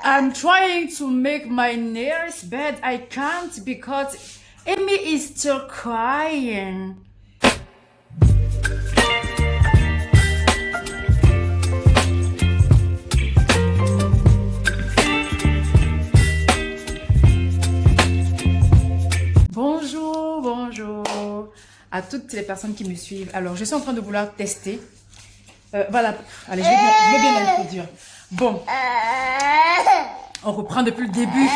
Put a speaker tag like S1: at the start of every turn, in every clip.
S1: I'm trying to make my nails, but I can't because Amy is still crying. Bonjour, bonjour à toutes les personnes qui me suivent. Alors, je suis en train de vouloir tester. Voilà, allez, je vais bien l'introduire. Bon, on reprend depuis le début.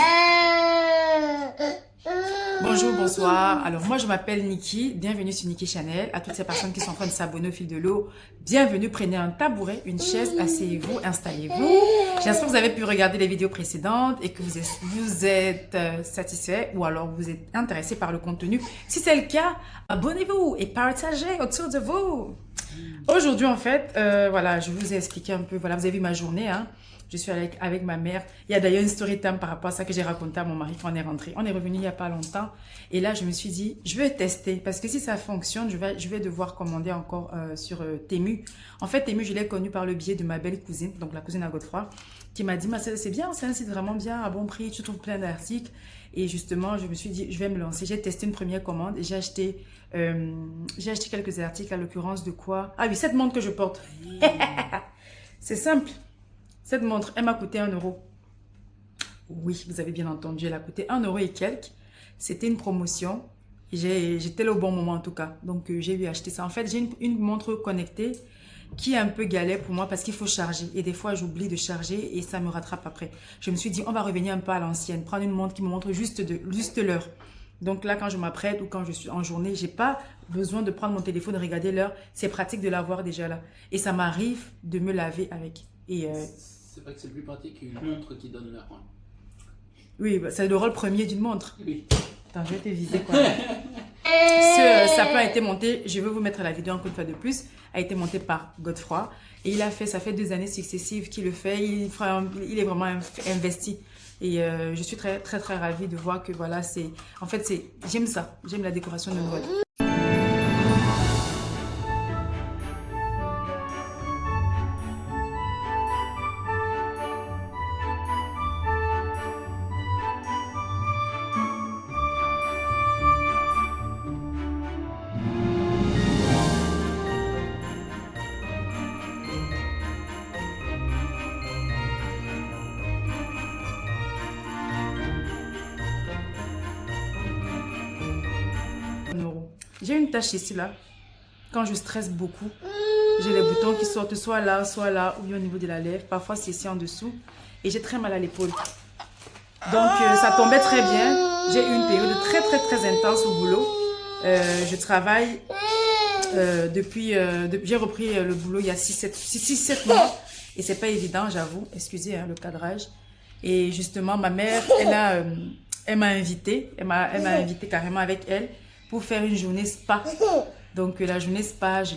S1: Bonjour, bonsoir. Alors, moi, je m'appelle Nikki. Bienvenue sur Nikki Channel. À toutes ces personnes qui sont en train de s'abonner au fil de l'eau, bienvenue. Prenez un tabouret, une chaise, asseyez-vous, installez-vous. J'espère que vous avez pu regarder les vidéos précédentes et que vous êtes satisfait ou alors vous êtes intéressé par le contenu. Si c'est le cas, abonnez-vous et partagez autour de vous. Aujourd'hui, en fait, voilà, je vous ai expliqué un peu. Voilà, vous avez vu ma journée, hein. Je suis avec ma mère. Il y a d'ailleurs une story time par rapport à ça que j'ai raconté à mon mari quand on est rentré. On est revenu il n'y a pas longtemps. Et là, je me suis dit, je vais tester. Parce que si ça fonctionne, je vais devoir commander encore sur Temu. En fait, Temu, je l'ai connu par le biais de ma belle cousine, donc la cousine à Godefroy, qui m'a dit, c'est bien, c'est un site vraiment bien, à bon prix, tu trouves plein d'articles. Et justement, je me suis dit, je vais me lancer. J'ai testé une première commande et j'ai acheté quelques articles, à l'occurrence de quoi? Ah oui, cette montre que je porte. C'est simple. Cette montre, elle m'a coûté 1 euro. Oui, vous avez bien entendu, elle a coûté 1 euro et quelques. C'était une promotion. J'étais là au bon moment en tout cas. Donc, j'ai eu acheter ça. En fait, j'ai une montre connectée qui est un peu galère pour moi parce qu'il faut charger. Et des fois, j'oublie de charger et ça me rattrape après. Je me suis dit, on va revenir un peu à l'ancienne. Prendre une montre qui me montre juste l'heure. Donc là, quand je m'apprête ou quand je suis en journée, j'ai pas besoin de prendre mon téléphone et regarder l'heure. C'est pratique de l'avoir déjà là. Et ça m'arrive de me laver avec. Et
S2: c'est vrai que c'est plus pratique qu'une montre qui donne l'heure.
S1: Oui, bah, c'est le rôle premier d'une montre.
S2: Oui.
S1: Attends, je vais te viser quoi. Ce sapin a été monté, je vais vous mettre la vidéo encore une fois de plus, a été monté par Godefroy. Et il a fait, ça fait 2 années successives qu'il le fait. Il est vraiment investi. Et je suis très ravie de voir que voilà, en fait, j'aime ça. J'aime la décoration de Noël. J'ai une tache ici, là. Quand je stresse beaucoup, j'ai les boutons qui sortent soit là, ou au niveau de la lèvre. Parfois, c'est ici en dessous. Et j'ai très mal à l'épaule. Donc, ça tombait très bien. J'ai eu une période très intense au boulot. Je travaille j'ai repris le boulot il y a 6-7 mois. Et c'est pas évident, j'avoue. Excusez le cadrage. Et justement, ma mère, elle m'a invitée. Elle m'a invitée carrément avec elle pour faire une journée spa. Donc la journée spa, je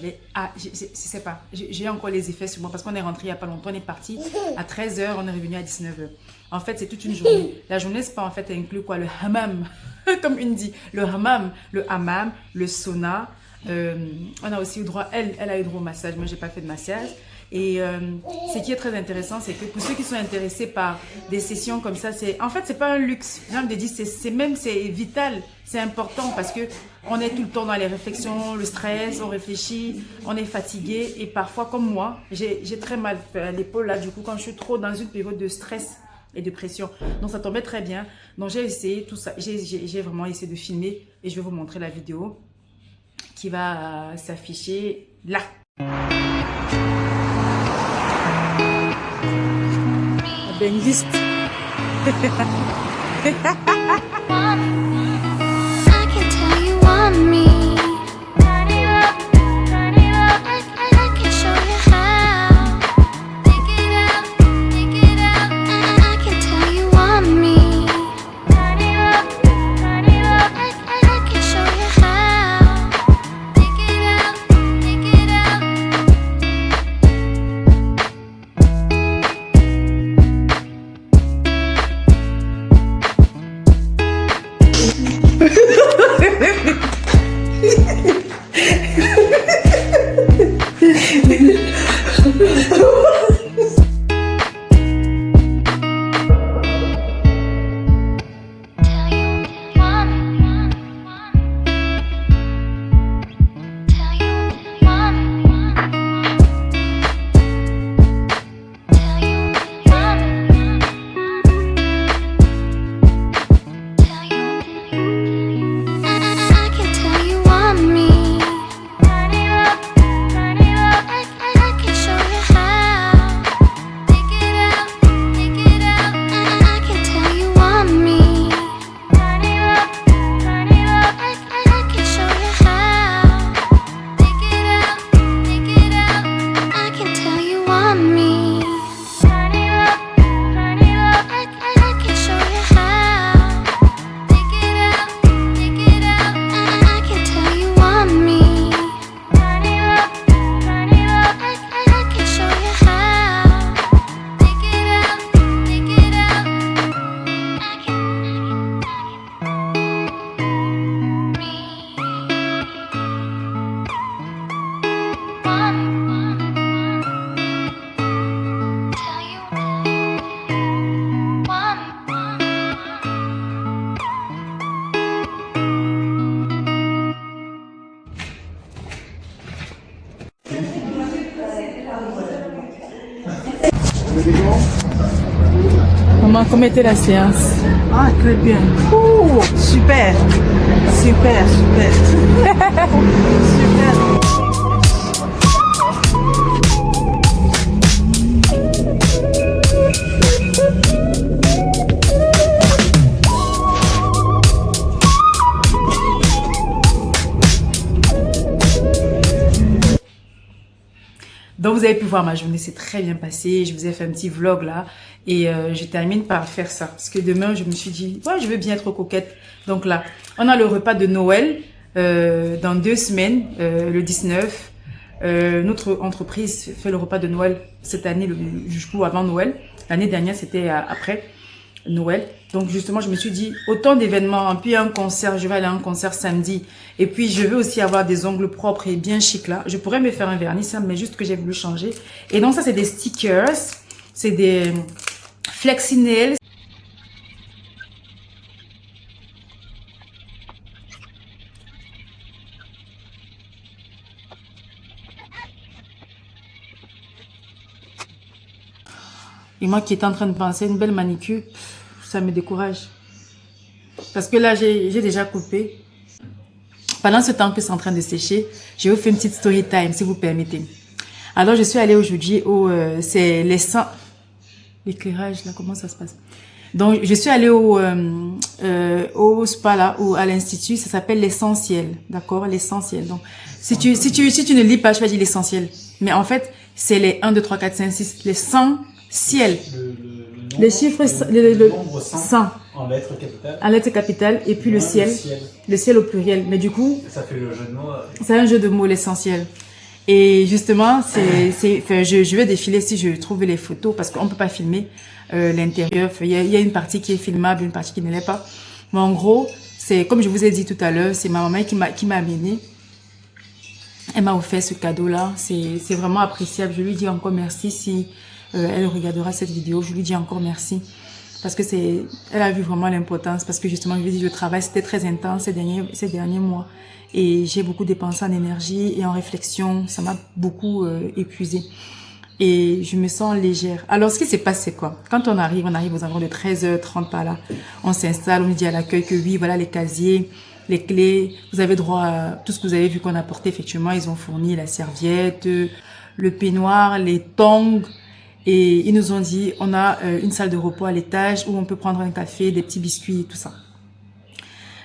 S1: sais pas, j'ai encore les effets sur moi parce qu'on est rentré il n'y a pas longtemps, on est parti à 13 h, on est revenu à 19 h. En fait, c'est toute une journée. La journée spa, en fait, inclut quoi? Le hammam, comme une dit, le hammam, le sauna. On a aussi eu droit, elle a eu droit au massage, moi j'ai pas fait de massage. Et ce qui est très intéressant, c'est que pour ceux qui sont intéressés par des sessions comme ça, en fait, c'est pas un luxe. J'ai envie de dire, c'est vital, c'est important parce que on est tout le temps dans les réflexions, le stress, on réfléchit, on est fatigué et parfois, comme moi, j'ai très mal à l'épaule là, du coup, quand je suis trop dans une période de stress et de pression. Donc, ça tombait très bien. Donc, j'ai essayé tout ça, j'ai vraiment essayé de filmer et je vais vous montrer la vidéo qui va s'afficher là. Ben liste. Maman, comment était la séance?
S3: Ah, très bien. Ouh, super. Super, super. Super.
S1: Donc vous avez pu voir ma journée, c'est très bien passé. Je vous ai fait un petit vlog là et je termine par faire ça. Parce que demain, je me suis dit, ouais, je veux bien être coquette. Donc là, on a le repas de Noël dans 2 semaines, le 19. Notre entreprise fait le repas de Noël cette année, du coup avant Noël. L'année dernière, c'était après Noël. Donc justement, je me suis dit, autant d'événements, puis un concert, je vais aller à un concert samedi. Et puis, je veux aussi avoir des ongles propres et bien chic là. Je pourrais me faire un vernis, ça, mais juste que j'ai voulu changer. Et donc ça, c'est des stickers, c'est des flexi nails. Et moi qui étais en train de penser une belle manicure, ça me décourage. Parce que là, j'ai déjà coupé. Pendant ce temps que c'est en train de sécher, je vais vous faire une petite story time, si vous permettez. Alors, je suis allée aujourd'hui c'est les 100... L'éclairage, là, comment ça se passe? Donc, je suis allée au spa, là, ou à l'institut, ça s'appelle l'essentiel, d'accord? L'essentiel. Donc, si tu ne lis pas, je vais dire l'essentiel. Mais en fait, c'est les 1, 2, 3, 4, 5, 6, les 100 ciels. Les chiffres, le
S4: nombre
S1: 100.
S4: En lettres capitales.
S1: En lettres capitales, et puis le ciel. Le ciel au pluriel. Mais du coup,
S4: ça fait le jeu de mots.
S1: c'est un jeu de mots, l'essentiel. Et justement, je vais défiler si je trouve les photos, parce qu'on peut pas filmer l'intérieur. Il y a une partie qui est filmable, une partie qui ne l'est pas. Mais en gros, c'est comme je vous ai dit tout à l'heure, c'est ma maman qui m'a amené. Elle m'a offert ce cadeau-là. C'est vraiment appréciable. Je lui dis encore merci si elle regardera cette vidéo. Je lui dis encore merci. Parce que elle a vu vraiment l'importance. Parce que justement, je lui dis, le travail, c'était très intense ces derniers mois. Et j'ai beaucoup dépensé en énergie et en réflexion. Ça m'a beaucoup épuisée. Et je me sens légère. Alors, ce qui s'est passé, c'est quoi? Quand on arrive aux environs de 13h30 par là. On s'installe, on nous dit à l'accueil que oui, voilà les casiers, les clés. Vous avez droit à tout ce que vous avez vu qu'on a porté. Effectivement, ils ont fourni la serviette, le peignoir, les tongs. Et ils nous ont dit, on a une salle de repos à l'étage où on peut prendre un café, des petits biscuits, tout ça.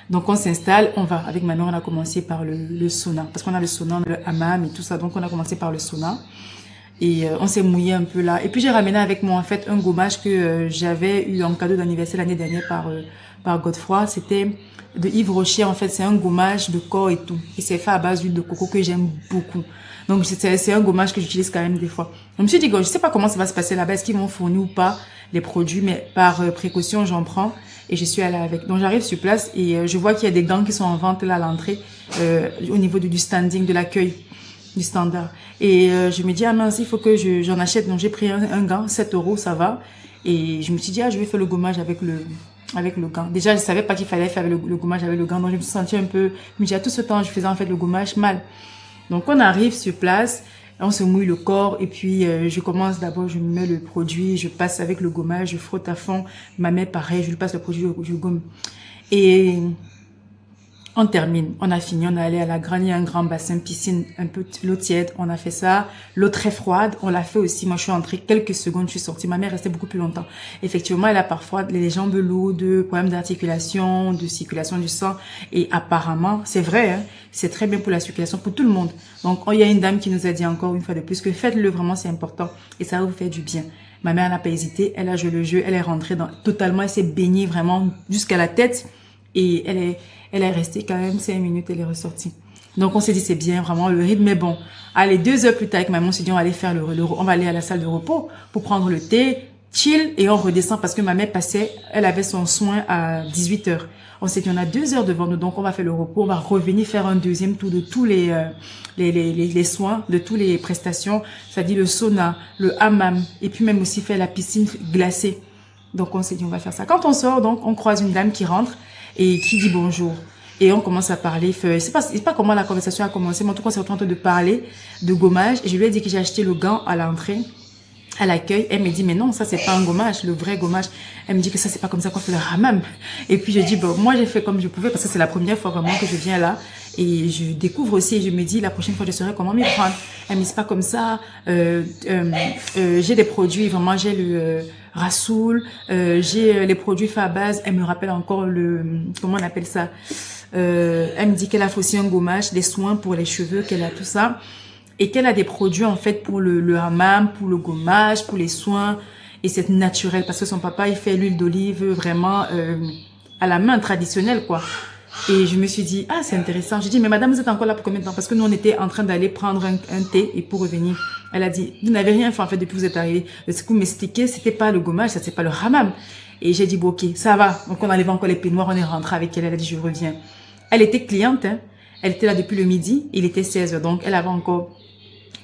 S1: Donc on s'installe, on va. Avec ma mère, on a commencé par le sauna. Parce qu'on a le sauna, le hammam et tout ça. Donc on a commencé par le sauna. Et on s'est mouillé un peu là. Et puis j'ai ramené avec moi en fait un gommage que j'avais eu en cadeau d'anniversaire l'année dernière par Godefroy. C'était de Yves Rocher en fait. C'est un gommage de corps et tout. Et c'est fait à base d'huile de coco que j'aime beaucoup. Donc c'est un gommage que j'utilise quand même des fois. Je me suis dit, je sais pas comment ça va se passer là-bas, est-ce qu'ils m'ont fourni ou pas les produits, mais par précaution j'en prends et je suis allée avec. Donc j'arrive sur place et je vois qu'il y a des gants qui sont en vente là à l'entrée au niveau du standing, de l'accueil, du standard. Et je me dis, ah mince, il faut que j'en achète. Donc j'ai pris un gant, 7 €, ça va. Et je me suis dit, ah je vais faire le gommage avec le gant. Déjà je savais pas qu'il fallait faire le gommage avec le gant, donc je me suis sentie un peu, mais j'ai tout ce temps je faisais en fait le gommage mal. Donc, on arrive sur place, on se mouille le corps et puis je commence d'abord, je mets le produit, je passe avec le gommage, je frotte à fond. Ma mère, pareil, je lui passe le produit, je gomme. Et on termine, on a fini, on est allé à la grande, il y a un grand bassin, piscine, un peu l'eau tiède, on a fait ça. L'eau très froide, on l'a fait aussi. Moi, je suis entrée quelques secondes, je suis sortie. Ma mère restait beaucoup plus longtemps. Effectivement, elle a parfois les jambes lourdes, problèmes d'articulation, de circulation du sang. Et apparemment, c'est vrai, hein, c'est très bien pour la circulation, pour tout le monde. Donc, il y a une dame qui nous a dit encore une fois de plus que faites-le, vraiment, c'est important. Et ça va vous faire du bien. Ma mère n'a pas hésité, elle a joué le jeu, elle est rentrée totalement, elle s'est baignée vraiment jusqu'à la tête. Et elle est restée quand même 5 minutes, elle est ressortie. Donc on s'est dit c'est bien, vraiment le rythme est bon. Allez, 2 heures plus tard avec maman, on s'est dit on va aller faire on va aller à la salle de repos pour prendre le thé, chill et on redescend parce que ma mère passait, elle avait son soin à 18 heures. On s'est dit on a 2 heures devant nous, donc on va faire le repos, on va revenir faire un deuxième tour de tous les soins, de toutes les prestations, c'est-à-dire le sauna, le hammam et puis même aussi faire la piscine glacée. Donc on s'est dit on va faire ça. Quand on sort, donc on croise une dame qui rentre et qui dit bonjour. Et on commence à parler. Je sais pas comment la conversation a commencé, mais en tout cas, on s'est en train de parler de gommage. Et je lui ai dit que j'ai acheté le gant à l'entrée. à l'accueil. Elle me dit, mais non, ça, c'est pas un gommage, le vrai gommage. Elle me dit que ça, c'est pas comme ça qu'on fait le hammam. Et puis, je dis, bon, moi, j'ai fait comme je pouvais parce que c'est la première fois vraiment que je viens là. Et je découvre aussi et je me dis, la prochaine fois, je saurai comment m'y prendre. Elle me dit, c'est pas comme ça. J'ai des produits, vraiment, j'ai le Rassoul, j'ai les produits faits à base. Elle me rappelle encore comment on appelle ça? Elle me dit qu'elle a fait aussi un gommage, des soins pour les cheveux, qu'elle a tout ça. Et qu'elle a des produits, en fait, pour le hammam, pour le gommage, pour les soins. Et c'est naturel parce que son papa, il fait l'huile d'olive vraiment à la main, traditionnelle, quoi. Et je me suis dit, ah, c'est intéressant. J'ai dit, mais madame, vous êtes encore là pour combien de temps? Parce que nous, on était en train d'aller prendre un thé et pour revenir. Elle a dit, vous n'avez rien fait, en fait, depuis que vous êtes arrivé. Ce que vous m'expliquez, c'était pas le gommage, ça, c'est pas le hammam. Et j'ai dit, bon, ok, ça va. Donc, on enlevait encore les peignoirs, on est rentré avec elle. Elle a dit, je reviens. Elle était cliente, hein. Elle était là depuis le midi. Il était 16 h. Donc, elle avait encore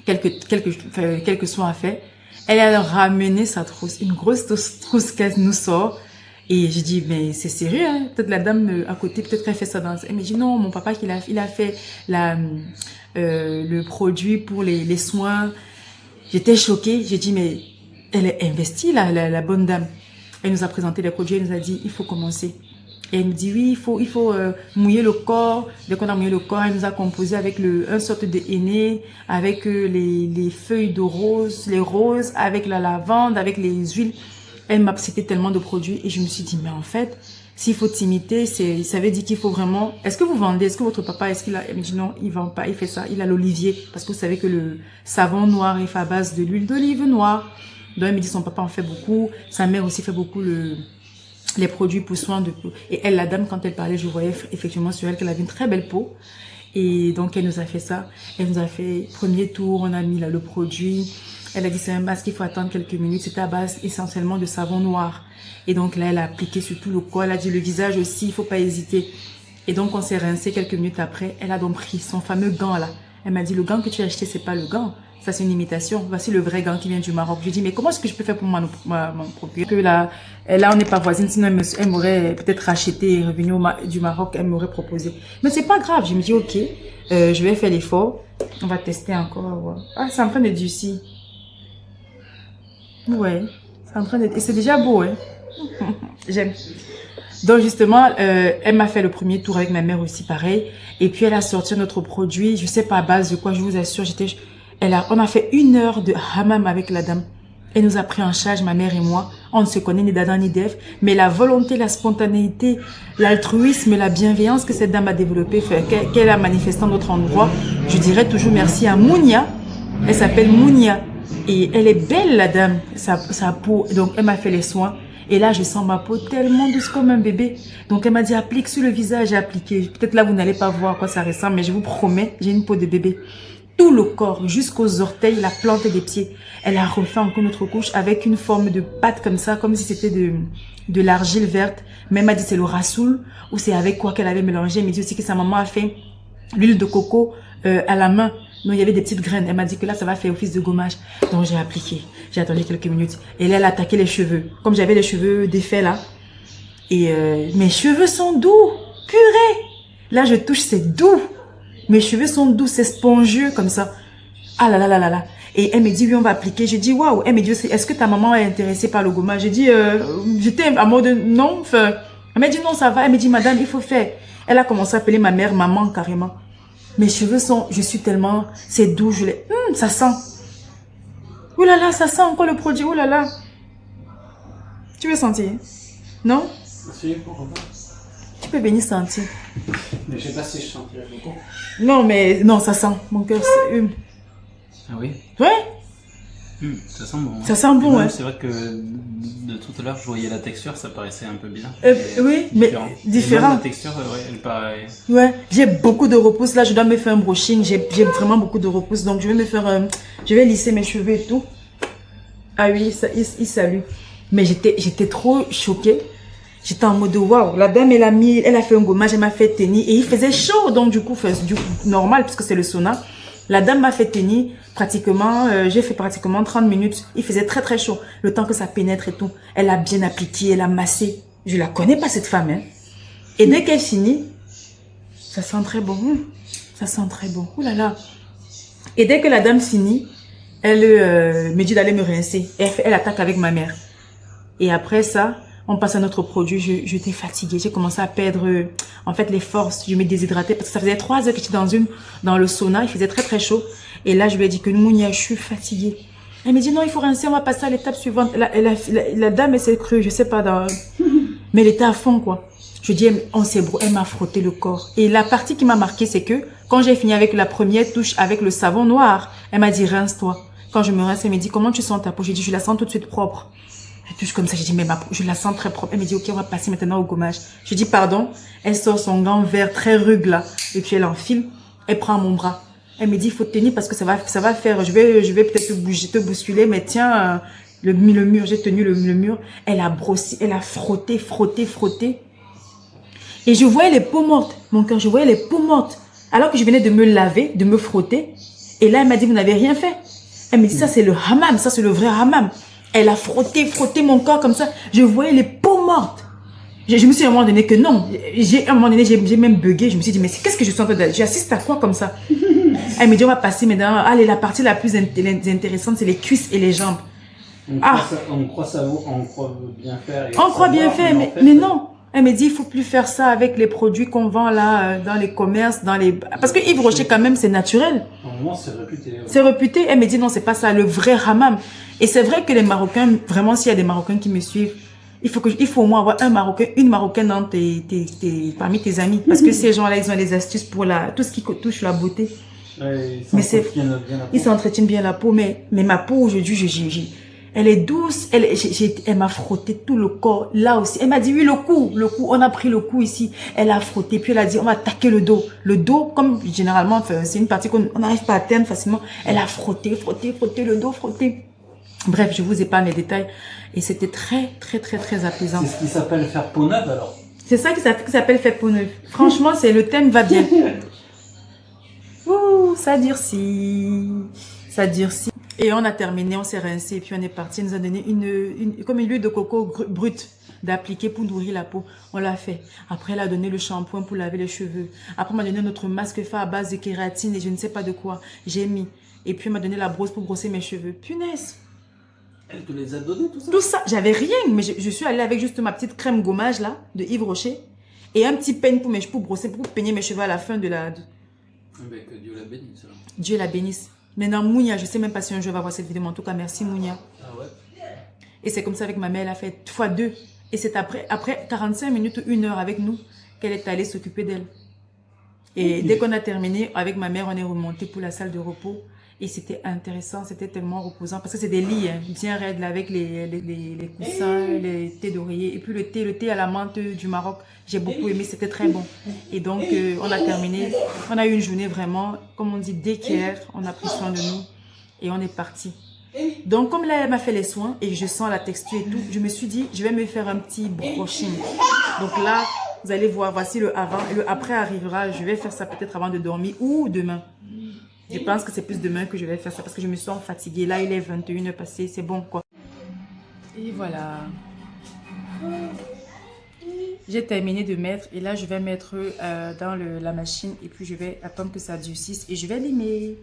S1: quelques soins à faire. Elle a ramené sa trousse, une grosse trousse qu'elle nous sort. Et je dis, mais c'est sérieux, hein? Peut-être la dame à côté, peut-être qu'elle fait ça dans... Elle me dit, non, mon papa, il a fait le produit pour les soins. J'étais choquée. J'ai dit, mais elle est investie, la bonne dame. Elle nous a présenté les produits, elle nous a dit, il faut commencer. Et elle me dit, oui, il faut mouiller le corps. Dès qu'on a mouillé le corps, elle nous a composé avec un sorte de henné, avec les feuilles de rose, les roses, avec la lavande, avec les huiles. Elle m'a cité tellement de produits et je me suis dit, mais en fait, s'il faut t'imiter, ça veut dire qu'il faut vraiment... Est-ce que vous vendez? Est-ce que votre papa, est-ce qu'il a... Elle me dit, non, il vend pas, il fait ça. Il a l'olivier. Parce que vous savez que le savon noir est fait à base de l'huile d'olive noire. Donc, elle me dit, son papa en fait beaucoup. Sa mère aussi fait beaucoup les produits pour soins de peau. Et elle, la dame, quand elle parlait, je voyais effectivement sur elle qu'elle avait une très belle peau. Et donc, elle nous a fait ça. Elle nous a fait premier tour, on a mis là le produit. Elle a dit, c'est un masque, il faut attendre quelques minutes. C'était à base essentiellement de savon noir. Et donc là, elle a appliqué sur tout le corps. Elle a dit, le visage aussi, il faut pas hésiter. Et donc, on s'est rincé quelques minutes après. Elle a donc pris son fameux gant là. Elle m'a dit, le gant que tu as acheté, c'est pas le gant. Ça, c'est une imitation. Voici le vrai gant qui vient du Maroc. Je lui ai dit, mais comment est-ce que je peux faire pour m'en procurer? Que là, on n'est pas voisines. Sinon, elle m'aurait peut-être racheté et revenu du Maroc. Elle m'aurait proposé. Mais c'est pas grave. Je me dis, ok, je vais faire l'effort. On va tester encore. Ah, c'est en train de durcir. Ouais, c'est en train de... Et c'est déjà beau, hein. J'aime. Donc, justement, elle m'a fait le premier tour avec ma mère aussi, pareil. Et puis, elle a sorti notre produit. Je sais pas à base de quoi, je vous assure. On a fait 1 heure de hammam avec la dame. Elle nous a pris en charge, ma mère et moi. On ne se connaît ni d'Adam ni d'Ève. Mais la volonté, la spontanéité, l'altruisme, la bienveillance que cette dame a développée, qu'elle a manifesté en notre endroit, je dirais toujours merci à Mounia. Elle s'appelle Mounia. Et elle est belle, la dame, sa peau. Donc, elle m'a fait les soins. Et là, je sens ma peau tellement douce comme un bébé. Donc, elle m'a dit, applique sur le visage. J'ai appliqué. Peut-être là, vous n'allez pas voir à quoi ça ressemble, mais je vous promets, j'ai une peau de bébé. Tout le corps, jusqu'aux orteils, la plante des pieds. Elle a refait encore notre couche avec une forme de pâte comme ça, comme si c'était de l'argile verte. Mais elle m'a dit, c'est le rassoul, ou c'est avec quoi qu'elle avait mélangé. Elle m'a dit aussi que sa maman a fait l'huile de coco à la main. Non, il y avait des petites graines. Elle m'a dit que là, ça va faire office de gommage. Donc, j'ai appliqué. J'ai attendu quelques minutes. Et là, elle a attaqué les cheveux. Comme j'avais les cheveux défaits là. Et mes cheveux sont doux. Purée. Là, je touche, c'est doux. Mes cheveux sont doux, c'est spongieux comme ça. Ah là là là là là. Et elle me dit, oui, on va appliquer. Je dis, waouh. Elle me dit, est-ce que ta maman est intéressée par le gommage? J'ai dit, j'étais à mode de non. Enfin, elle m'a dit, non, ça va. Elle me dit, madame, il faut faire. Elle a commencé à appeler ma mère maman carrément. Mes cheveux sont, je suis tellement, c'est doux, ça sent. Ouh là là, ça sent encore le produit, ouh là là. Tu veux sentir? Non?
S2: Si, pourquoi pas.
S1: Tu peux venir sentir.
S2: Mais je sais pas si je sentirais beaucoup.
S1: Non, mais, non, ça sent. Mon cœur, c'est hume.
S2: Ah oui?
S1: Ouais?
S2: Ça sent bon.
S1: Ça sent bon, ouais.
S2: C'est vrai que de tout à l'heure, je voyais la texture, ça paraissait un peu bien.
S1: Oui, mais différent.
S2: La texture, ouais, elle paraît...
S1: Ouais, j'ai beaucoup de repousse. Là, je dois me faire un brushing. J'ai vraiment beaucoup de repousse. Donc, je vais me faire... je vais lisser mes cheveux et tout. Ah oui, il salue. Mais j'étais trop choquée. J'étais en mode waouh. La dame, elle a fait un gommage, elle m'a fait tenir. Et il faisait chaud. Donc, du coup, normal, puisque c'est le sauna. La dame m'a fait tenir pratiquement, j'ai fait pratiquement 30 minutes. Il faisait très très chaud. Le temps que ça pénètre et tout. Elle a bien appliqué, elle a massé. Je la connais pas cette femme, hein. Et dès qu'elle finit, ça sent très bon. Ça sent très bon. Ouh là là. Et dès que la dame finit, Elle me dit d'aller me rincer. Elle attaque avec ma mère. Et après ça, on passe à notre produit. J'étais fatiguée. J'ai commencé à perdre en fait les forces. Je me déshydratais parce que ça faisait 3 heures que j'étais dans le sauna. Il faisait très très chaud. Et là, je lui ai dit que Mounia, je suis fatiguée. Elle me dit non, il faut rincer, on va passer à l'étape suivante. La dame, elle s'est crue, je sais pas, mais elle était à fond, quoi. Je dis, elle m'a frotté le corps. Et la partie qui m'a marqué, c'est que quand j'ai fini avec la première touche avec le savon noir, elle m'a dit, rince-toi. Quand je me rince, elle me dit, comment tu sens ta peau? J'ai dit, je la sens tout de suite propre. Je touche comme ça, j'ai dit, mais ma peau, je la sens très propre. Elle me dit, ok, on va passer maintenant au gommage. Je dis, pardon. Elle sort son gant vert très rugue, là. Et puis elle enfile. Elle prend mon bras. Elle me dit, il faut tenir parce que ça va faire, je vais peut-être te bousculer, mais tiens, le mur, j'ai tenu le mur. Elle a brossé, elle a frotté. Et je voyais les peaux mortes. Mon cœur, je voyais les peaux mortes. Alors que je venais de me laver, de me frotter. Et là, elle m'a dit, vous n'avez rien fait. Elle me dit, ça c'est le hammam, ça c'est le vrai hammam. Elle a frotté mon corps comme ça. Je voyais les peaux mortes. Je me suis dit à un moment donné que non. À un moment donné, j'ai même bugué. Je me suis dit, mais qu'est-ce que je suis en train de... J'assiste à quoi comme ça? Elle me dit, on va passer maintenant. Allez, la partie la plus intéressante, c'est les cuisses et les jambes.
S4: On croit bien faire.
S1: On croit bien faire, mais non. Elle me dit, il faut plus faire ça avec les produits qu'on vend là, dans les commerces, parce que Yves Rocher, quand même, c'est naturel.
S4: Normalement, c'est réputé. Ouais.
S1: C'est réputé. Elle me dit, non, c'est pas ça, le vrai hammam. Et c'est vrai que les Marocains, vraiment, s'il y a des Marocains qui me suivent, il faut au moins avoir un Marocain, une Marocaine parmi tes amis. Parce que ces gens-là, ils ont les astuces pour tout ce qui touche la beauté.
S4: Ouais,
S1: ils s'entretiennent bien la peau. Mais ma peau, aujourd'hui, elle est douce. Elle m'a frotté tout le corps. Là aussi. Elle m'a dit, oui, le cou. On a pris le cou ici. Elle a frotté. Puis elle a dit, on va attaquer le dos. Le dos, comme généralement, c'est une partie qu'on n'arrive pas à atteindre facilement. Elle a frotté le dos, frotté. Bref, je vous épargne les détails. Et c'était très apaisant.
S4: C'est ce qui s'appelle faire peau neuve, alors.
S1: C'est ça qui s'appelle faire peau neuve. Franchement, le thème va bien. Ouh, ça durcit. Et on a terminé, on s'est rincé, et puis on est parti. Elle nous a donné comme une huile de coco brute d'appliquer pour nourrir la peau. On l'a fait. Après, elle a donné le shampoing pour laver les cheveux. Après, on m'a donné notre masque fait à base de kératine et je ne sais pas de quoi. J'ai mis. Et puis, on m'a donné la brosse pour brosser mes cheveux. Punaise!
S4: Elle te les a donnés, tout ça?
S1: Tout ça, j'avais rien, mais je suis allée avec juste ma petite crème gommage là, de Yves Rocher, et un petit peigne pour brosser, pour peigner mes cheveux à la fin de la...
S4: Mais que Dieu la bénisse. Alors.
S1: Dieu la bénisse. Maintenant, Mounia, je sais même pas si un jour elle va voir cette vidéo, mais en tout cas, merci Mounia.
S4: Ah ouais?
S1: Et c'est comme ça avec ma mère, elle a fait x2. Et c'est après 45 minutes ou 1 heure avec nous qu'elle est allée s'occuper d'elle. Et dès qu'on a terminé, avec ma mère, on est remonté pour la salle de repos. Et c'était intéressant, c'était tellement reposant. Parce que c'est des lits bien raides là, avec les coussins, les thés d'oreiller. Et puis le thé à la menthe du Maroc, j'ai beaucoup aimé, c'était très bon. Et donc, on a terminé. On a eu une journée vraiment, comme on dit, d'équerre. On a pris soin de nous et on est parti. Donc, comme là, elle m'a fait les soins et je sens la texture et tout, je me suis dit, je vais me faire un petit brushing. Donc là, vous allez voir, voici le avant. Et le après arrivera, je vais faire ça peut-être avant de dormir ou demain. Je pense que c'est plus demain que je vais faire ça parce que je me sens fatiguée. Là, il est 21h passé, c'est bon quoi. Et voilà. J'ai terminé de mettre et là, je vais mettre dans la machine et puis je vais attendre que ça durcisse et je vais limer.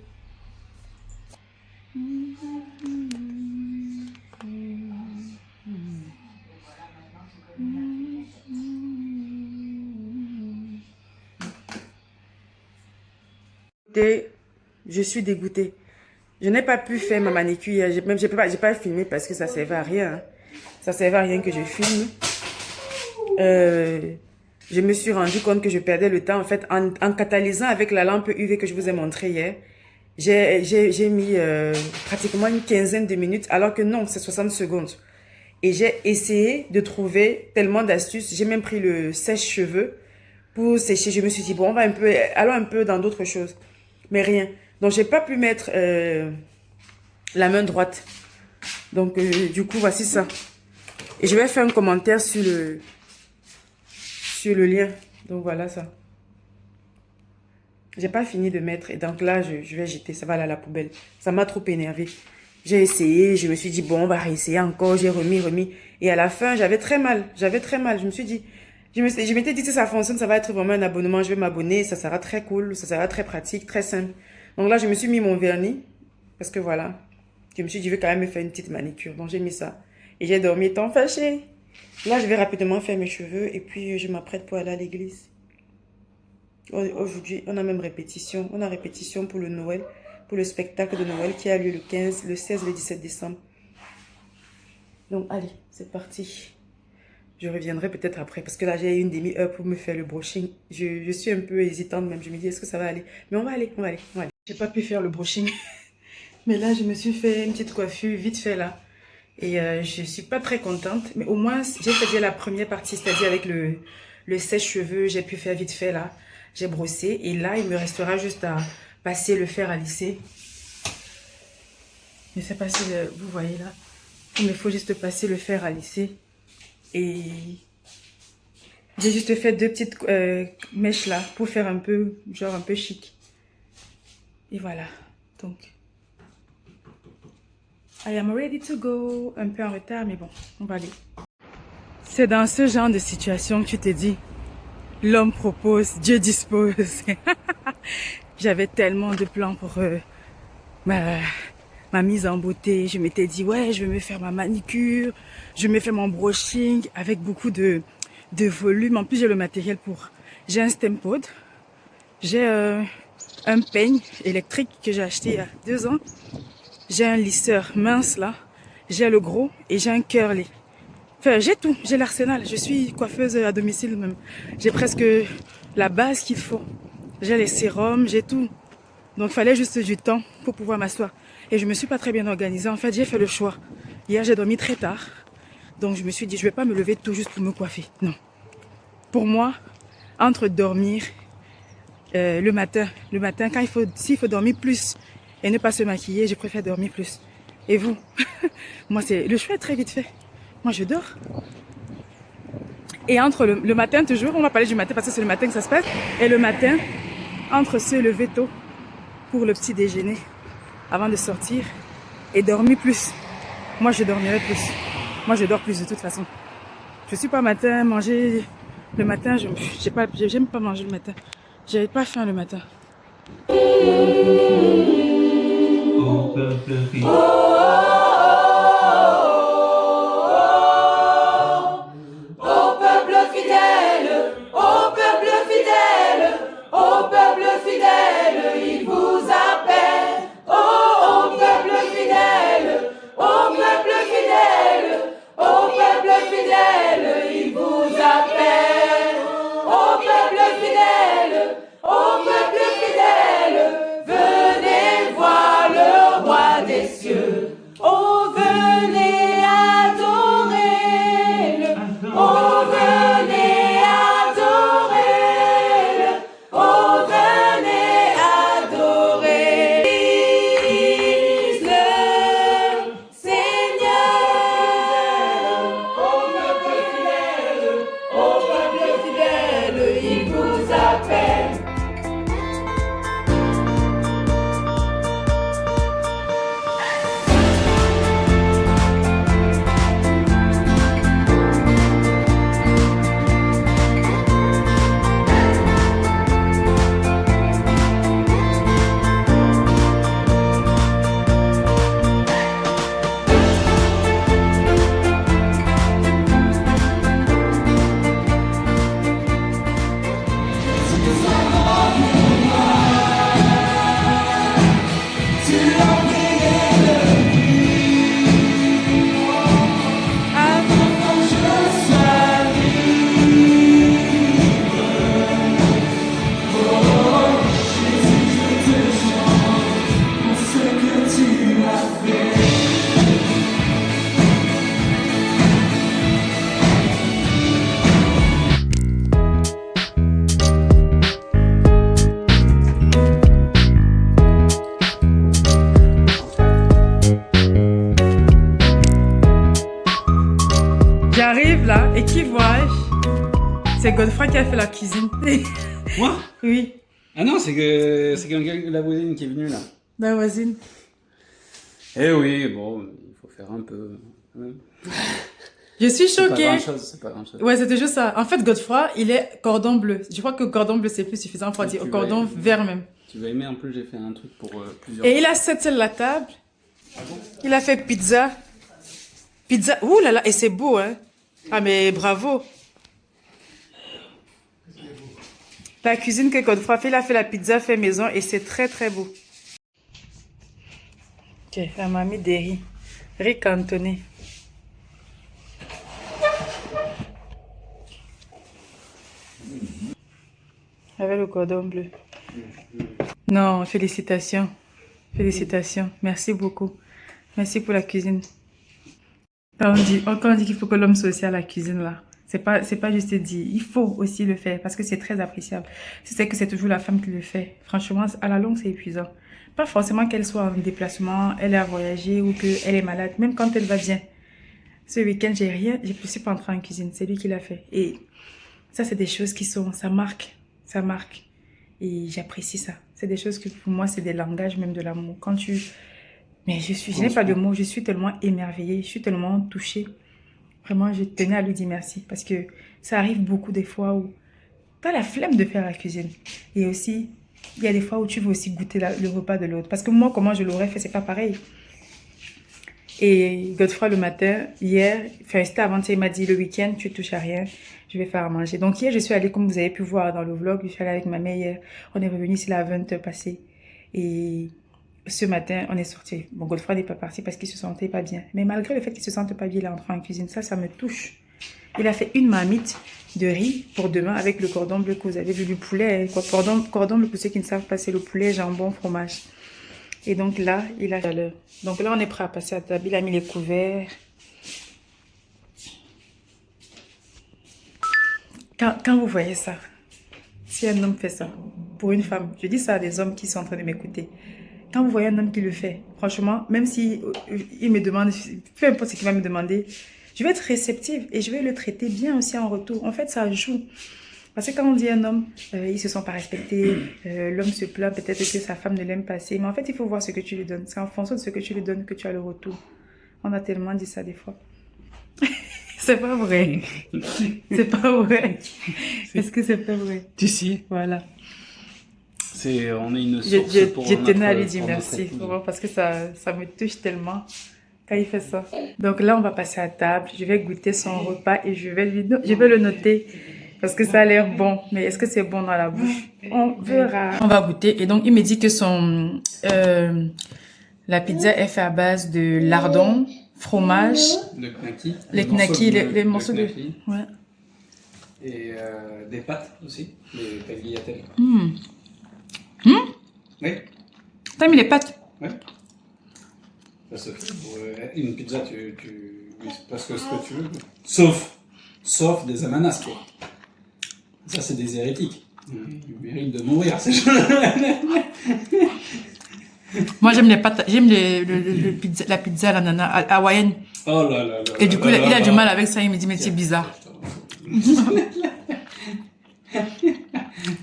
S1: Je suis dégoûtée. Je n'ai pas pu faire ma manicure. J'ai pas filmé parce que ça servait à rien. Hein. Ça servait à rien que je filme. Je me suis rendu compte que je perdais le temps en fait en catalysant avec la lampe UV que je vous ai montré hier. J'ai mis pratiquement une quinzaine de minutes alors que non, c'est 60 secondes. Et j'ai essayé de trouver tellement d'astuces. J'ai même pris le sèche-cheveux pour sécher. Je me suis dit, bon, allons un peu dans d'autres choses. Mais rien. Donc, j'ai pas pu mettre la main droite. Donc, du coup, voici ça. Et je vais faire un commentaire sur le lien. Donc, voilà ça. J'ai pas fini de mettre. Et donc là, je vais jeter. Ça va aller à la poubelle. Ça m'a trop énervé. J'ai essayé. Je me suis dit, bon, on va réessayer encore. J'ai remis. Et à la fin, j'avais très mal. Je me suis dit... Je m'étais dit, si ça fonctionne, ça va être vraiment un abonnement. Je vais m'abonner. Ça sera très cool. Ça sera très pratique, très simple. Donc là, je me suis mis mon vernis. Parce que voilà. Je me suis dit, je vais quand même me faire une petite manicure. Donc, j'ai mis ça. Et j'ai dormi étant fâchée. Là, je vais rapidement faire mes cheveux et puis je m'apprête pour aller à l'église. Aujourd'hui, on a même répétition. On a répétition pour le Noël, pour le spectacle de Noël qui a lieu le 15, le 16 et le 17 décembre. Donc, allez, c'est parti. Je reviendrai peut-être après parce que là, j'ai une demi-heure pour me faire le brushing. Je suis un peu hésitante même. Je me dis, est-ce que ça va aller? Mais on va aller, on va aller, on va aller. J'ai pas pu faire le brushing. Mais là, je me suis fait une petite coiffure vite fait là. Et je suis pas très contente. Mais au moins, j'ai fait déjà la première partie, c'est-à-dire avec le sèche-cheveux. J'ai pu faire vite fait là. J'ai brossé. Et là, il me restera juste à passer le fer à lisser. Je sais pas si vous voyez là. Il me faut juste passer le fer à lisser. Et j'ai juste fait deux petites mèches là pour faire un peu, genre un peu chic. Et voilà. Donc, I am ready to go. Un peu en retard, mais bon, on va aller. C'est dans ce genre de situation que tu te dis, l'homme propose, Dieu dispose. J'avais tellement de plans pour ma mise en beauté. Je m'étais dit, ouais, je vais me faire ma manicure, je vais me faire mon brushing avec beaucoup de volume. En plus, j'ai le matériel pour... J'ai un stem pod, j'ai un peigne électrique que j'ai acheté il y a 2 ans. J'ai un lisseur mince là, j'ai le gros et j'ai un curly. Enfin, j'ai tout, j'ai l'arsenal. Je suis coiffeuse à domicile même. J'ai presque la base qu'il faut. J'ai les sérums, j'ai tout. Donc, il fallait juste du temps pour pouvoir m'asseoir. Et je me suis pas très bien organisée. En fait, j'ai fait le choix. Hier, j'ai dormi très tard. Donc, je me suis dit, je vais pas me lever tout juste pour me coiffer. Non. Pour moi, entre dormir le matin, quand s'il faut dormir plus et ne pas se maquiller, je préfère dormir plus. Et vous? Moi, le choix est très vite fait. Moi, je dors. Et entre le matin, toujours, on va parler du matin parce que c'est le matin que ça se passe. Et le matin, entre se lever tôt pour le petit déjeuner, avant de sortir, et dormir plus. Moi, je dormirai plus. Moi, je dors plus de toute façon. Je suis pas matin, manger le matin, j'aime pas manger le matin. J'avais pas faim le matin.
S2: Au peuple fidèle.
S5: Il vous appelle, oh peuple fidèle, oh peuple fidèle, oh peuple fidèle, il vous appelle, oh peuple fidèle, oh peuple fidèle, venez voir le roi des cieux, oh venez adorer, oh venez adorer, oh venez adorer le Seigneur. Oh peuple fidèle, il vous appelle.
S1: J'arrive là et qui vois-je? C'est Godefroy qui a fait la cuisine.
S4: Moi?
S1: Oui,
S4: Ah non, c'est que la voisine qui est venue là.
S1: la voisine.
S4: Eh oui, bon, il faut faire un peu. Hein.
S1: Je suis
S4: C'est pas
S1: choquée.
S4: grand-chose, c'est pas grand-chose.
S1: Ouais, c'était juste ça. En fait, Godefroy, il est cordon bleu. Je crois que cordon bleu, c'est plus suffisant pour
S4: Et
S1: dire
S4: tu
S1: cordon
S4: vas-
S1: vert même.
S4: Tu vas aimer, en plus j'ai fait un truc pour plusieurs.
S1: Et il a settlé la table. Il a fait pizza. Pizza. Ouh là là, et c'est beau, hein. Ah, mais bravo. La cuisine que Godefroy fait, il a fait la pizza fait maison et c'est très très beau. Ok, la mamie des riz. Riz cantonné. Avec le cordon bleu. Non, félicitations. Félicitations. Merci beaucoup. Merci pour la cuisine. Quand on dit qu'il faut que l'homme soit aussi à la cuisine, là, c'est pas juste dit. Il faut aussi le faire parce que c'est très appréciable. Si c'est que c'est toujours la femme qui le fait, franchement, à la longue, c'est épuisant. Pas forcément qu'elle soit en déplacement, elle a voyagé ou qu'elle est malade, même quand elle va bien. Ce week-end, je ne suis pas entrée en cuisine, c'est lui qui l'a fait. Et ça, c'est des choses ça marque. Et j'apprécie ça. C'est des choses que pour moi, c'est des langages même de l'amour. Mais je n'ai pas de mots, je suis tellement émerveillée, je suis tellement touchée. Vraiment, je tenais à lui dire merci parce que ça arrive beaucoup des fois où tu as la flemme de faire la cuisine. Et aussi, il y a des fois où tu veux aussi goûter le repas de l'autre. Parce que moi, comment je l'aurais fait, c'est pas pareil. Et Godefroy, le matin, hier, enfin, c'était avant-hier, il m'a dit, le week-end, tu touches à rien, je vais faire à manger. Donc hier, je suis allée, comme vous avez pu voir dans le vlog, je suis allée avec ma mère hier. On est revenu ici à 20h passée. Et ce matin, on est sorti. Bon, Godefroy n'est pas parti parce qu'il se sentait pas bien. Mais malgré le fait qu'il se sente pas bien, il est entré en cuisine. Ça me touche. Il a fait une marmite de riz pour demain avec le cordon bleu que vous avez vu, du poulet. Cordon bleu pour ceux qui ne savent pas, c'est le poulet, jambon, fromage. Et donc là, il a l'heure. Donc là, on est prêt à passer à table. Il a mis les couverts. Quand vous voyez ça, si un homme fait ça, pour une femme, je dis ça à des hommes qui sont en train de m'écouter. Quand vous voyez un homme qui le fait, franchement, même si il me demande, peu importe ce qu'il va me demander, je vais être réceptive et je vais le traiter bien aussi en retour. En fait, ça joue. Parce que quand on dit un homme, ils ne se sont pas respectés, l'homme se plaint, peut-être que sa femme ne l'aime pas assez. Mais en fait, il faut voir ce que tu lui donnes. C'est en fonction de ce que tu lui donnes que tu as le retour. On a tellement dit ça des fois. C'est pas vrai. C'est pas vrai. Est-ce que c'est pas vrai?
S4: Tu sais,
S1: Voilà.
S4: on est une source pour
S1: Je tenais à lui
S4: notre-
S1: dire
S4: pour notre
S1: merci.
S4: épouse.
S1: Vraiment, parce que ça me touche tellement quand il fait ça. Donc là, on va passer à table. Je vais goûter son repas et je vais le noter. Parce que ça a l'air bon. Mais est-ce que c'est bon dans la bouche? On verra. On va goûter. Et donc, il me dit que la pizza est faite à base de lardons, fromage,
S4: Le knacky.
S1: les morceaux de...
S4: knacky.
S1: Ouais.
S4: Et des pâtes aussi, des tagliatelles. Oui,
S1: T'as mis les pâtes?
S4: oui. Ça se fait pour une pizza, tu mets presque ce que tu veux. Sauf des ananas, quoi. Ça, c'est des hérétiques. Ils méritent de mourir, ces gens-là.
S1: Moi, j'aime les pâtes, j'aime la pizza à l'ananas hawaïenne.
S4: Oh là là là.
S1: Et du coup, il a du mal avec ça. Il me dit, mais c'est bizarre.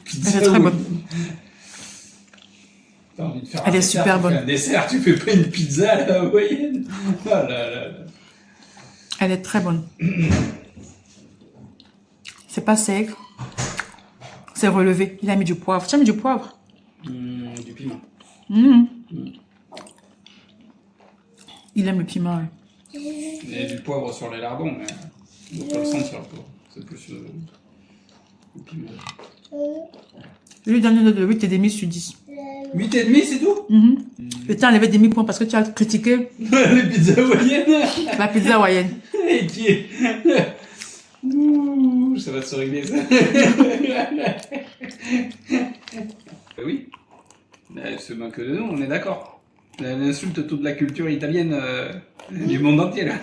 S4: Pizza,
S1: Elle est très bonne.
S4: T'as envie de faire
S1: Elle est
S4: un
S1: super
S4: dessert, tu
S1: bonne.
S4: fais un dessert, tu fais pas une pizza à la hawaïenne. Oh là là là.
S1: Elle est très bonne. C'est pas sec. C'est relevé. Il a mis du poivre. Tu as mis du poivre?
S4: Du piment.
S1: Il aime le piment. Ouais.
S4: Il y a du poivre sur les lardons, mais on peut le sentir. Quoi. C'est plus le piment.
S1: Je lui donne une note de 8,5 sur 10.
S4: 8,5, c'est tout?
S1: Je t'ai enlevé des demi-points parce que tu as critiqué
S4: Les pizzas hawaïennes.
S1: la pizza hawaïenne.
S4: Et qui est... Ouh, ça va se régler, ça. Oui. Elle se moque de nous, on est d'accord. Elle insulte toute la culture italienne du monde entier, là.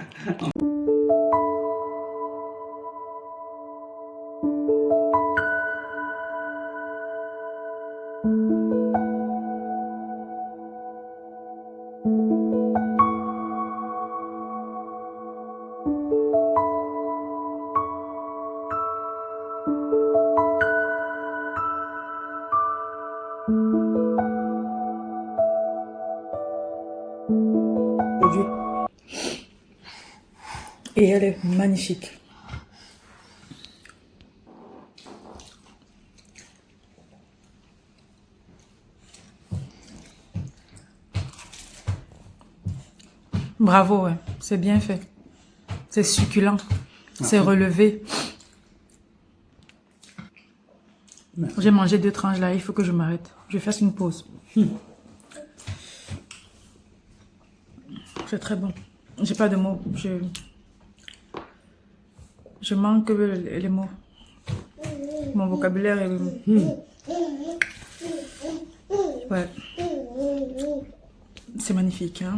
S1: Et elle est magnifique. Bravo, ouais. C'est bien fait. C'est succulent. C'est relevé.
S4: Merci.
S1: J'ai mangé 2 tranches là, il faut que je m'arrête. Je fasse une pause. C'est très bon. J'ai pas de mots. Je manque les mots. Mon vocabulaire est... Ouais. C'est magnifique, hein.